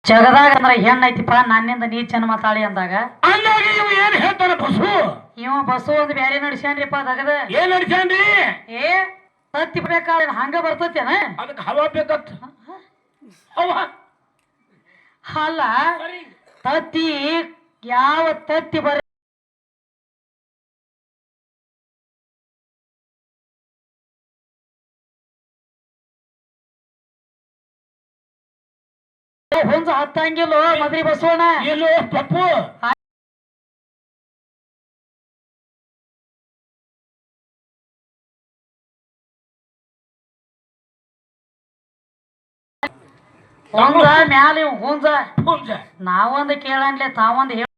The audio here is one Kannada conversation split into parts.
ಜಗದಾಗ ಅಂದ್ರ ಹೆಣ್ಣೈತಿಪ್ಪ ನನ್ನಿಂದ ನೀ ಜನ್ಮ ತಾಳಿ ಅಂದಾಗ ಅಂದಾಗ ಇವ ಏನ್ ಹೇಳ್ತಾನ ಬಸು ಇವ ಬಸ್ಸು ಒಂದು ಬ್ಯಾರೆ ನಡ್ಸ್ಯಾನ್ರಿಪ್ಪ ಅದಾಗದ ಏನ್ ನಡ್ಸ್ಯಾನ್ರಿ ಏ ತತ್ತಿ ಬೇಕಾದ್ರೆ ಹಂಗ ಬರ್ತೇನ ಅದಕ್ಕೆ ಹವಾ ಬೇಕತ್ ಹವಾ ಅಲ್ಲ ತತ್ತಿ ಯಾವ ತತ್ತಿ ಬರ ಹುಂಜ ಹತ್ತಂಗಿಲ್ಲೋ ಮದ್ರಿ ಬಸವಣ್ಣ ಎಲ್ಲೋ ಪಪ್ಪು ಹುಂಜ ಮ್ಯಾಲ ಹುಂಜ ಹುಂಜ ನಾವೊಂದು ಕೇಳನ್ಲೆ ತಾವೊಂದು ಹೇಳ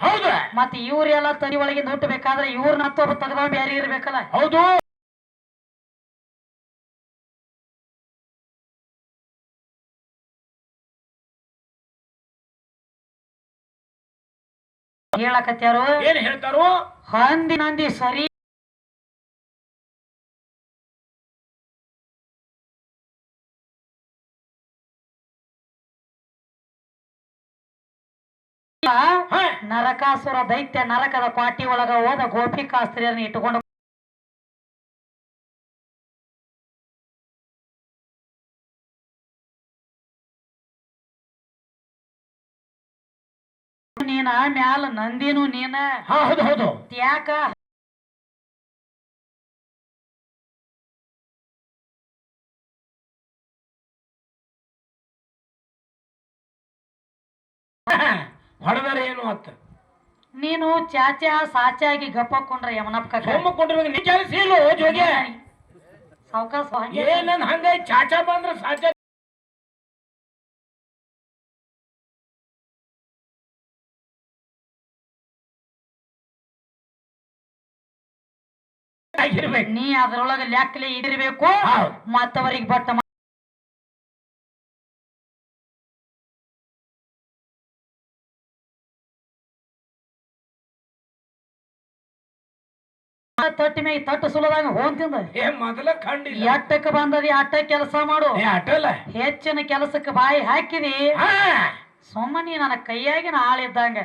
ಹೌದ ಮತ್ತೆ ಇವ್ರೆಲ್ಲ ತರಿ ಒಳಗಿಂದ ಹುಟ್ಟಬೇಕಾದ್ರೆ ಇವ್ರನ್ನ ಹತ್ತೊಬ್ಬ ತೆಗ್ದವ್ ಬ್ಯಾರೆ ಇರ್ಬೇಕಲ್ಲ ಹೌದು ಹೇಳಕತ್ಯಾರು ಏನ್ ಹೇಳ್ತಾರೋ ಹಂದಿ ನಂದಿ ಸರಿ ನರಕಾಸುರ ದೈತ್ಯ ನರಕದ ಪಾಟಿ ಒಳಗ ಹೋದ ಗೋಪಿಕಾಸ್ತ್ರೀಯರನ್ನ ಇಟ್ಟುಕೊಂಡು ನೀನ ಮ್ಯಾಲ ನಂದಿನು ನೀನ ಹೌದು ಹೌದು ಯಾಕ ಹೊಡೆದಾರೆ ಏನು ಅಂತ ನೀನು ಚಾಚಾ ಸಾಚಾಗಿ ಗಪ್ಪಕೊಂಡ್ರ ಯಮನಪ್ಪ ಕೊಂಡಿರ್ಬೇಕು ನೀ ಕೆಲಸ ಇಲ್ಲ ಜೋಗೆ ಸಾವಕಾಶ ಏನನ್ ಹಂಗ ಚಾಚಾ ಬಂದ್ರ ಸಾಚಾ ಆಗಿರ್ಬೇಕು ನೀ ಅದ್ರೊಳಗ ಲೆಕ್ಕಲೆ ಇದಿರ್ಬೇಕು ಮತ್ತವರಿಗೆ ಬಟ್ಟ ತಟ್ಟಿ ಮ್ಯಾಗ ತಟ್ಟು ಸುಲದಾಗ ಹೋಗ್ತಿಂದ ಮೊದಲ ಕಂಡಿಲ್ಲ ಎಟ್ಟಕ್ಕೆ ಬಂದದಿ ಅಟ್ಟ ಕೆಲಸ ಮಾಡು ಅಟಲ್ಲ ಹೆಚ್ಚಿನ ಕೆಲಸಕ್ಕೆ ಬಾಯಿ ಹಾಕಿದಿ ಸುಮ್ಮನೆ ನನ್ನ ಕೈಯಾಗಿನ ಆಳಿದ್ದಂಗ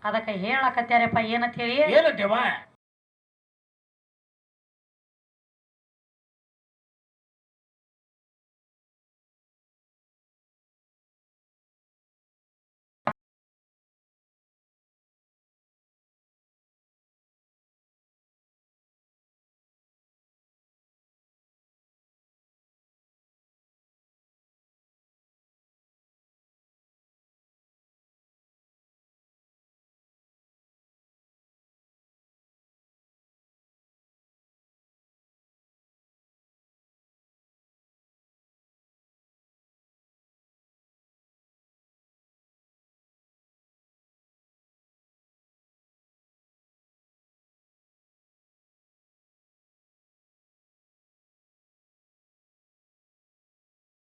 ಅದಕ್ಕೆ ಹೇಳಕತ್ಯಾರಪ್ಪ ಏನಂತ ಹೇಳಿ ಏನಂತೇವ